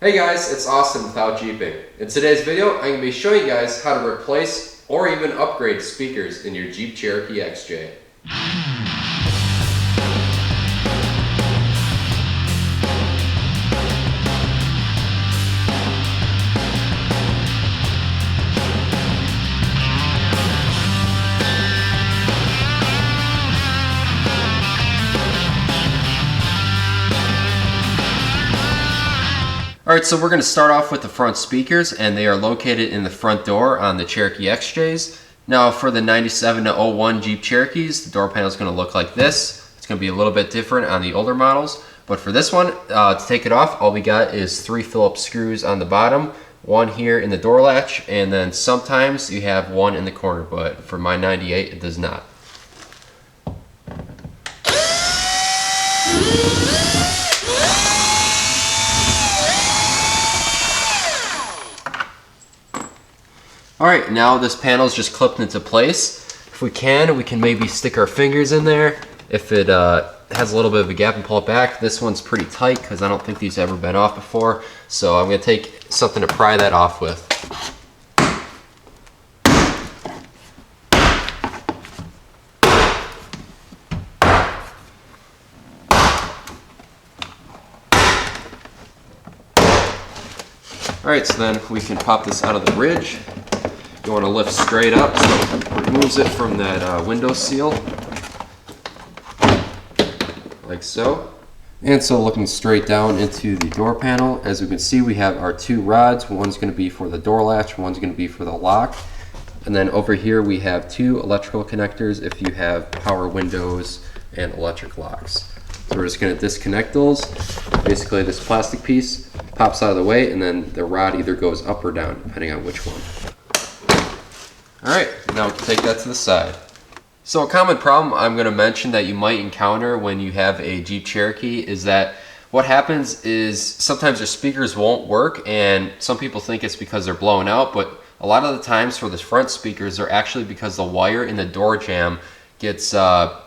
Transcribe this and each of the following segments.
Hey guys, it's Austin without Jeeping. In today's video, I'm going to be showing you guys how to replace or even upgrade speakers in your Jeep Cherokee XJ. Alright, so we're going to start off with the front speakers, and they are located in the front door on the Cherokee XJs. Now for the 97 to 01 Jeep Cherokees, the door panel is going to look like this. It's going to be a little bit different on the older models, but for this one, to take it off, all we got is 3 Phillips screws on the bottom, one here in the door latch, and then sometimes you have one in the corner, but for my 98 it does not. Alright, now this panel is just clipped into place. If we can maybe stick our fingers in there. If it has a little bit of a gap and pull it back. This one's pretty tight because I don't think these have ever been off before. So I'm going to take something to pry that off with. Alright, so then we can pop this out of the ridge. You want to lift straight up so it removes it from that window seal, like so. And so looking straight down into the door panel, as we can see we have our 2 rods. One's going to be for the door latch, one's going to be for the lock. And then over here we have 2 electrical connectors if you have power windows and electric locks. So we're just going to disconnect those. Basically this plastic piece pops out of the way and then the rod either goes up or down depending on which one. Alright, now we can take that to the side. So a common problem I'm going to mention that you might encounter when you have a Jeep Cherokee is that what happens is sometimes your speakers won't work, and some people think it's because they're blown out, but a lot of the times for the front speakers are actually because the wire in the door jamb gets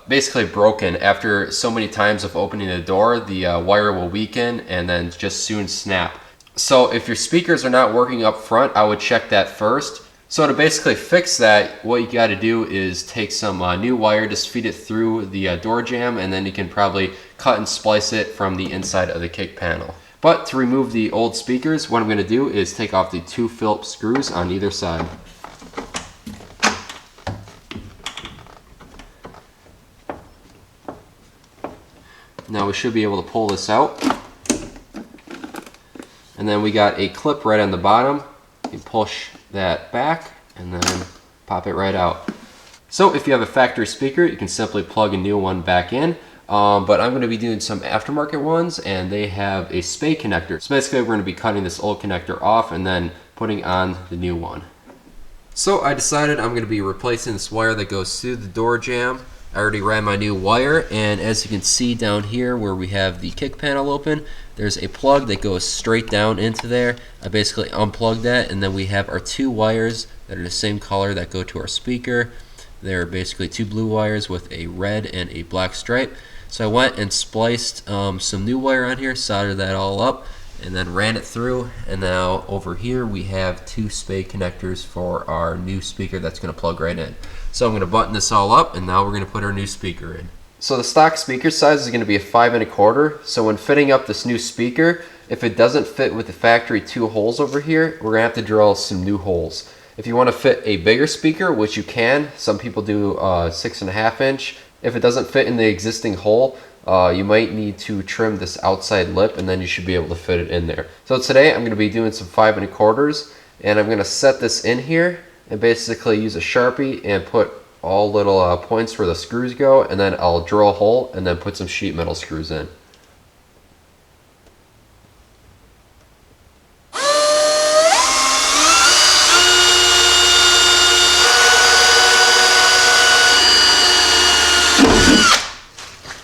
basically broken. After so many times of opening the door, the wire will weaken and then just soon snap. So if your speakers are not working up front, I would check that first. So to basically fix that, what you got to do is take some new wire, just feed it through the door jamb, and then you can probably cut and splice it from the inside of the kick panel. But to remove the old speakers, what I'm going to do is take off the 2 Phillips screws on either side. Now we should be able to pull this out. And then we got a clip right on the bottom. You push that back and then pop it right out. So if you have a factory speaker, you can simply plug a new one back in. But I'm going to be doing some aftermarket ones, and they have a spay connector. So basically we're going to be cutting this old connector off and then putting on the new one. So I decided I'm going to be replacing this wire that goes through the door jamb. I already ran my new wire, and as you can see down here where we have the kick panel open, there's a plug that goes straight down into there. I basically unplugged that, and then we have our 2 wires that are the same color that go to our speaker. They're basically 2 blue wires with a red and a black stripe. So I went and spliced some new wire on here, soldered that all up, and then ran it through. And now over here we have 2 spay connectors for our new speaker that's going to plug right in. So I'm going to button this all up, and now we're going to put our new speaker in. So the stock speaker size is going to be a 5 1/4. So when fitting up this new speaker, if it doesn't fit with the factory 2 holes over here, we're going to have to drill some new holes. If you want to fit a bigger speaker, which you can, some people do 6 1/2 inch. If it doesn't fit in the existing hole, you might need to trim this outside lip, and then you should be able to fit it in there. So today I'm going to be doing some 5 1/4, and I'm going to set this in here and basically use a Sharpie and put all little points where the screws go, and then I'll drill a hole and then put some sheet metal screws in.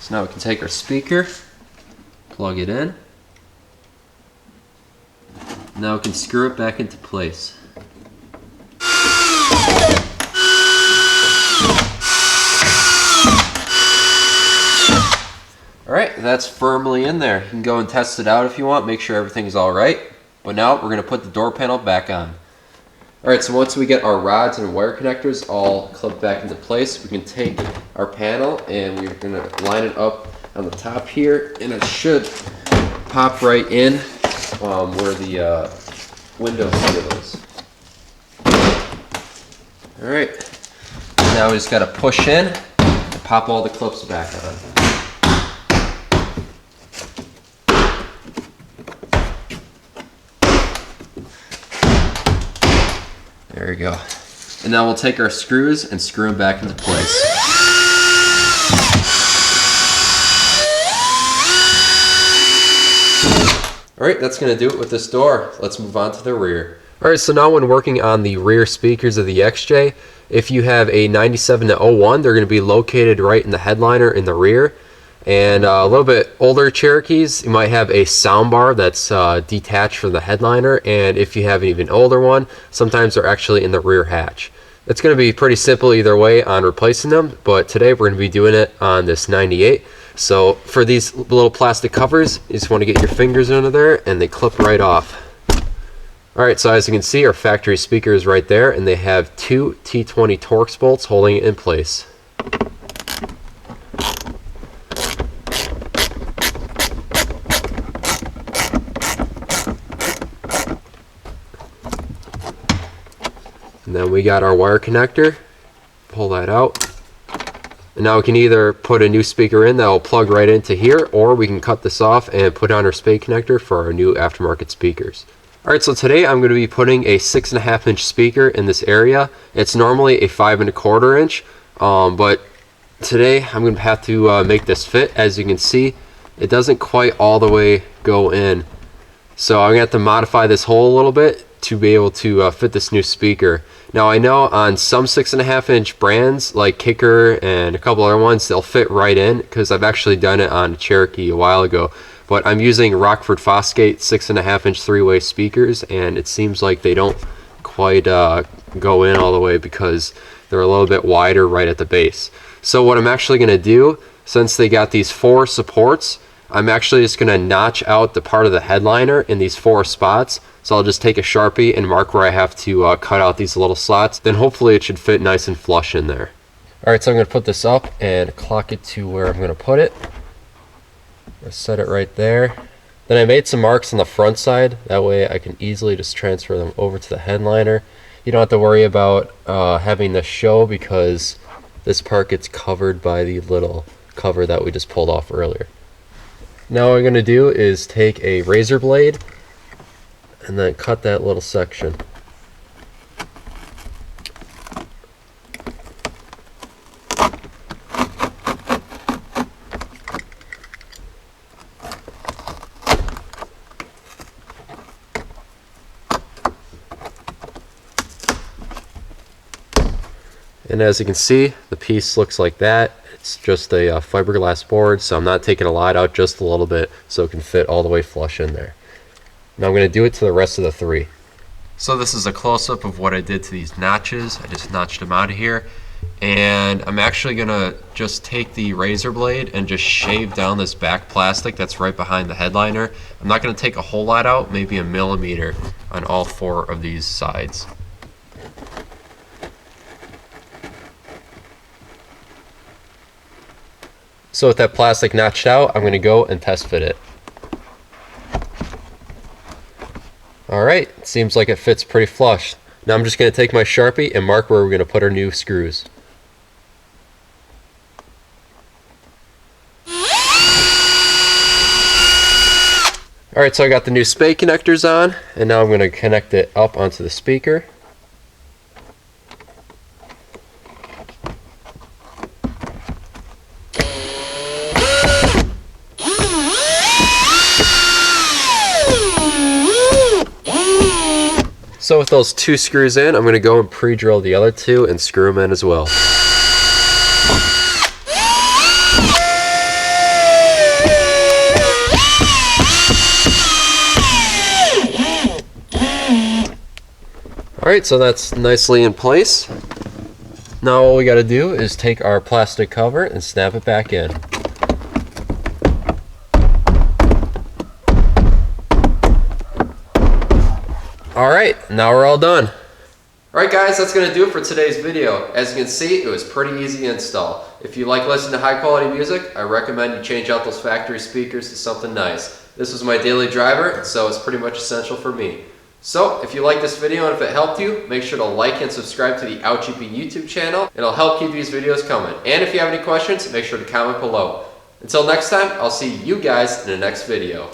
So now we can take our speaker, plug it in. Now we can screw it back into place. Alright, that's firmly in there. You can go and test it out if you want, make sure everything's alright. But now we're going to put the door panel back on. Alright, so once we get our rods and wire connectors all clipped back into place, we can take our panel and we're going to line it up on the top here, and it should pop right in where the window seal is. Alright, now we just got to push in and pop all the clips back on. There we go. And now we'll take our screws and screw them back into place. Alright, that's going to do it with this door. Let's move on to the rear. Alright, so now when working on the rear speakers of the XJ, if you have a 97 to 01, they're going to be located right in the headliner in the rear. And a little bit older Cherokees, you might have a sound bar that's detached from the headliner, and if you have an even older one, sometimes they're actually in the rear hatch. It's going to be pretty simple either way on replacing them, but today we're going to be doing it on this 98. So for these little plastic covers, you just want to get your fingers under there and they clip right off. Alright, so as you can see, our factory speaker is right there, and they have two T20 Torx bolts holding it in place. And then we got our wire connector. Pull that out. And now we can either put a new speaker in that will plug right into here, or we can cut this off and put on our spade connector for our new aftermarket speakers. Alright, so today I'm going to be putting a 6.5 inch speaker in this area. It's normally a 5.25 inch, but today I'm going to have to make this fit. As you can see, it doesn't quite all the way go in. So I'm going to have to modify this hole a little bit to be able to fit this new speaker. Now I know on some 6.5 inch brands like Kicker and a couple other ones, they'll fit right in, because I've actually done it on Cherokee a while ago. But I'm using Rockford Fosgate 6.5 inch 3-way speakers, and it seems like they don't quite go in all the way because they're a little bit wider right at the base. So what I'm actually going to do, since they got these 4 supports, I'm actually just going to notch out the part of the headliner in these 4 spots. So I'll just take a Sharpie and mark where I have to cut out these little slots. Then hopefully it should fit nice and flush in there. Alright, so I'm going to put this up and clock it to where I'm going to put it. I'll set it right there. Then I made some marks on the front side. That way I can easily just transfer them over to the headliner. You don't have to worry about having this show, because this part gets covered by the little cover that we just pulled off earlier. Now what I'm going to do is take a razor blade and then cut that little section. And as you can see, the piece looks like that. It's just a fiberglass board, so I'm not taking a lot out, just a little bit, so it can fit all the way flush in there. Now I'm going to do it to the rest of the 3. So this is a close-up of what I did to these notches. I just notched them out of here. And I'm actually going to just take the razor blade and just shave down this back plastic that's right behind the headliner. I'm not going to take a whole lot out, maybe a millimeter on all 4 of these sides. So with that plastic notched out, I'm going to go and test fit it. Alright, seems like it fits pretty flush. Now I'm just going to take my Sharpie and mark where we're going to put our new screws. Alright, so I got the new spade connectors on, and now I'm going to connect it up onto the speaker. So with those 2 screws in, I'm going to go and pre-drill the other 2 and screw them in as well. Alright, so that's nicely in place. Now all we got to do is take our plastic cover and snap it back in. Alright, now we're all done. Alright guys, that's going to do it for today's video. As you can see, it was pretty easy to install. If you like listening to high quality music, I recommend you change out those factory speakers to something nice. This was my daily driver, so it's pretty much essential for me. So, if you like this video and if it helped you, make sure to like and subscribe to the OutGP YouTube channel. It'll help keep these videos coming. And if you have any questions, make sure to comment below. Until next time, I'll see you guys in the next video.